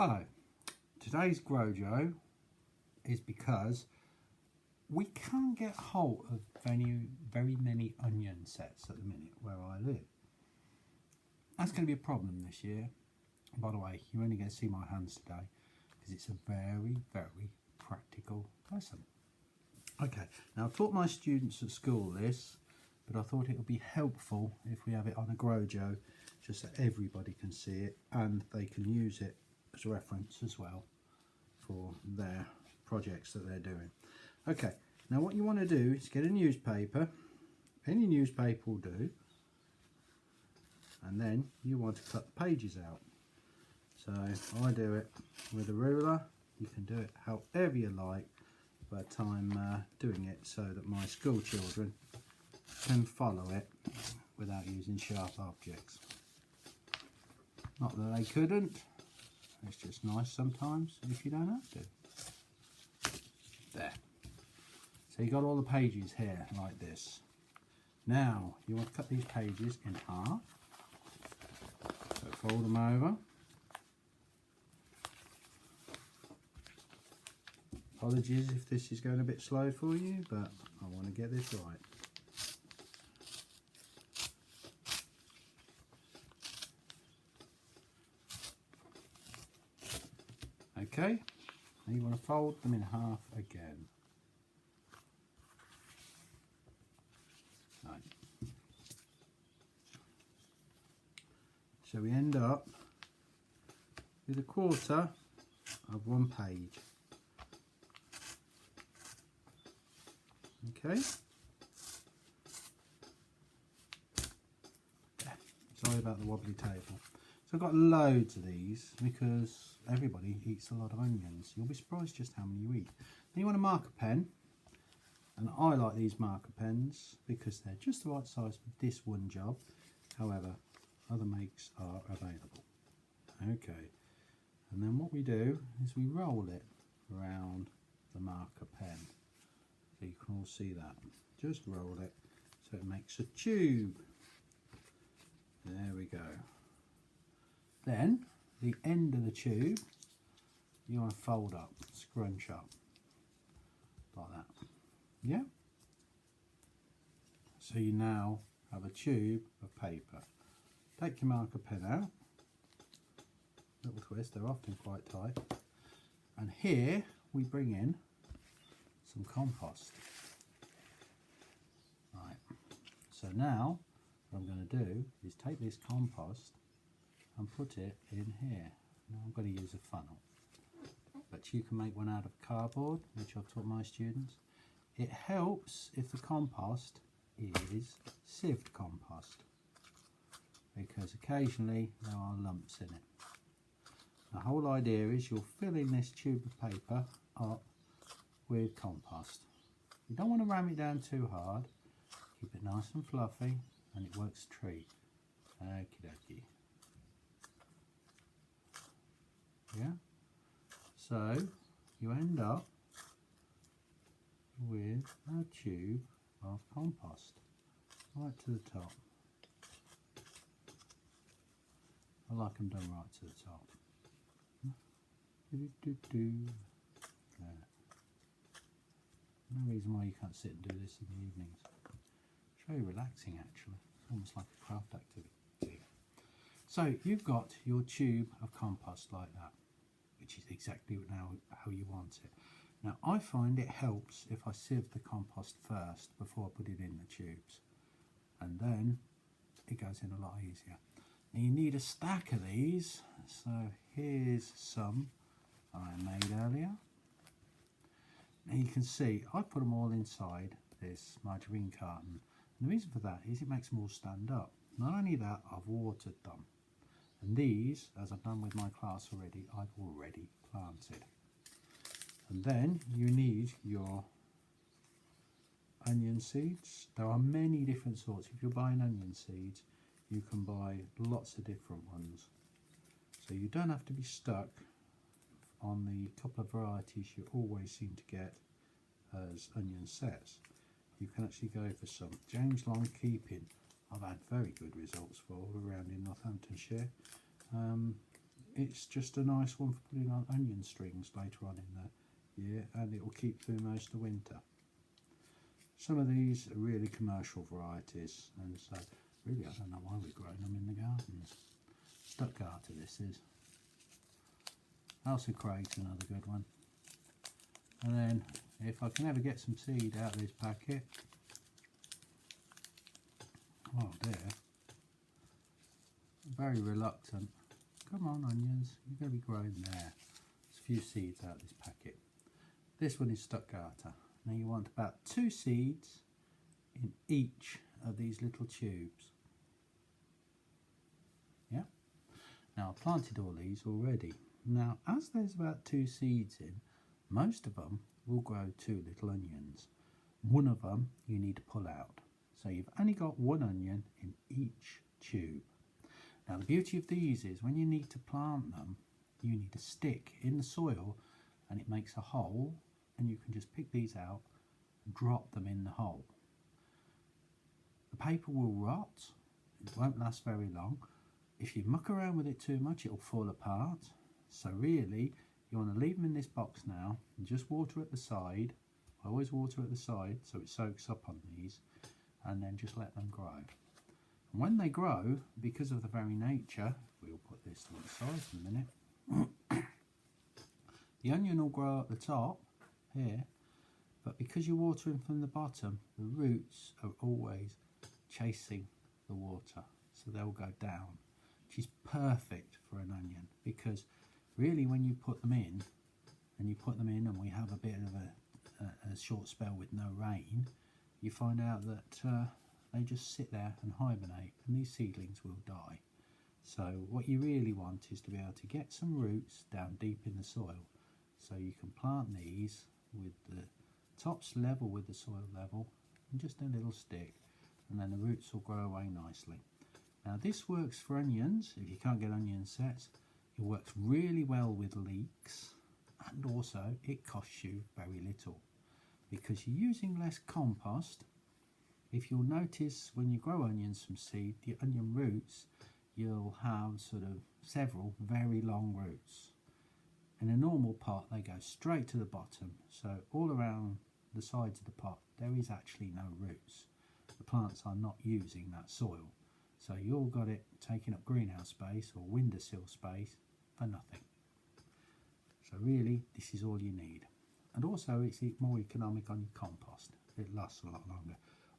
Hello, today's Grojo is because we can't get hold of very many onion sets at the minute where I live. That's going to be a problem this year. By the way, you're only going to see my hands today because it's a very practical lesson. Okay, now I've taught my students at school this, but I thought it would be helpful if we have it on a Grojo just so everybody can see it and they can use it as a reference as well for their projects that they're doing. Okay, now what you want to do is get a newspaper, any newspaper will do, and then you want to cut the pages out. So I do it with a ruler. You can do it however you like, but I'm doing it so that my school children can follow it without using sharp objects. Not that they couldn't, it's just nice sometimes if you don't have to. There. So you got all the pages here like this. Now you want to cut these pages in half. So fold them over. Apologies if this is going a bit slow for you, but I want to get this right. Okay, and you want to fold them in half again. Right. So we end up with a quarter of one page. Okay. Sorry about the wobbly table. So I've got loads of these because everybody eats a lot of onions. You'll be surprised just how many you eat. Then you want a marker pen, and I like these marker pens because they're just the right size for this one job. However, other makes are available. Okay, and then what we do is we roll it around the marker pen. So you can all see that. Just roll it so it makes a tube. There we go. Then the end of the tube you want to fold up, scrunch up like that. Yeah? So you now have a tube of paper. Take your marker pen out, little twist, they're often quite tight, and here we bring in some compost. Right, so now what I'm going to do is take this compost and put it in here. Now I'm going to use a funnel, but you can make one out of cardboard, which I've taught my students. It helps if the compost is sieved compost, because occasionally there are lumps in it. The whole idea is you'll fill in this tube of paper up with compost. You don't want to ram it down too hard, keep it nice and fluffy, and it works a treat. Okie dokie. Yeah, so you end up with a tube of compost right to the top. I like them done right to the top. There. No reason why you can't sit and do this in the evenings. It's very relaxing actually, almost like a craft activity. So you've got your tube of compost like that, which is exactly now how you want it. Now I find it helps if I sieve the compost first before I put it in the tubes, and then it goes in a lot easier. Now you need a stack of these, so here's some I made earlier. Now you can see I put them all inside this margarine carton, and the reason for that is it makes them all stand up. Not only that, I've watered them, and these, as I've done with my class already, I've already planted. And then you need your onion seeds. There are many different sorts. If you're buying onion seeds, you can buy lots of different ones, so you don't have to be stuck on the couple of varieties you always seem to get as onion sets. You can actually go for some James Long Keeping. I've had very good results for around in Northamptonshire. it's just a nice one for putting on onion strings later on in the year, and it will keep through most of the winter. Some of these are really commercial varieties, and so really I don't know why we're growing them in the gardens. Stuttgarter this is. House of Craig's another good one. And then if I can ever get some seed out of this packet, oh dear, very reluctant. Come on onions, you're going to be growing there. There's a few seeds out of this packet. This one is Stuttgarter. Now you want about 2 seeds in each of these little tubes. Yeah. Now I've planted all these already. Now as there's about 2 seeds in, most of them will grow 2 little onions. One of them you need to pull out. So you've only got 1 onion in each tube. Now the beauty of these is when you need to plant them, you need a stick in the soil and it makes a hole, and you can just pick these out and drop them in the hole. The paper will rot, it won't last very long. If you muck around with it too much, it will fall apart. So really, you want to leave them in this box now and just water at the side. I always water at the side so it soaks up on these, and then just let them grow. And when they grow, because of the very nature, we'll put this to the side in a minute, the onion will grow at the top here, but because you're watering from the bottom, the roots are always chasing the water, so they'll go down, which is perfect for an onion, because really when you put them in, and we have a bit of a short spell with no rain, you find out that they just sit there and hibernate, and these seedlings will die. So what you really want is to be able to get some roots down deep in the soil, so you can plant these with the tops level with the soil level and just a little stick, and then the roots will grow away nicely. Now this works for onions. If you can't get onion sets, it works really well with leeks, and also it costs you very little because you're using less compost. If you'll notice, when you grow onions from seed, the onion roots, you'll have sort of several very long roots. In a normal pot they go straight to the bottom, so all around the sides of the pot there is actually no roots. The plants are not using that soil, so you all got it taking up greenhouse space or windowsill space for nothing. So really this is all you need, and also it's more economic on your compost. It lasts a lot longer.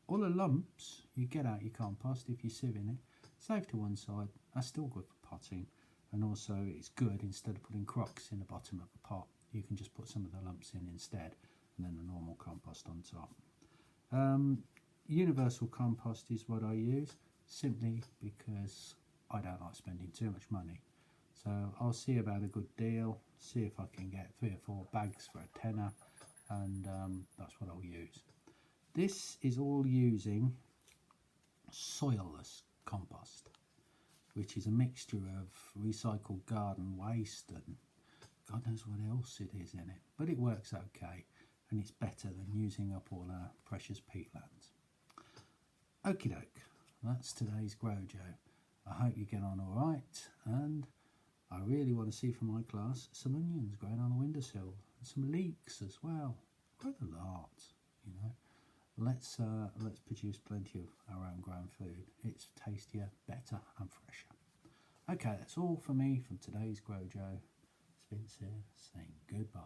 All the lumps you get out your compost, if you sieve in it, save to one side. That's still good for potting, and also it's good, instead of putting crocks in the bottom of the pot, you can just put some of the lumps in instead, and then the normal compost on top. Universal compost is what I use, simply because I don't like spending too much money. So I'll see about a good deal, see if I can get 3 or 4 bags for a tenner, and that's what I'll use. This is all using soilless compost, which is a mixture of recycled garden waste and God knows what else it is in it, but it works okay, and it's better than using up all our precious peatlands. Okie doke, that's today's Grow Joe. I hope you get on alright, and I really want to see from my class some onions growing on a windowsill, and some leeks as well. Quite a lot, you know. Let's produce plenty of our own grown food. It's tastier, better and fresher. Okay, that's all for me from today's Grow Joe. It's Vince here saying goodbye.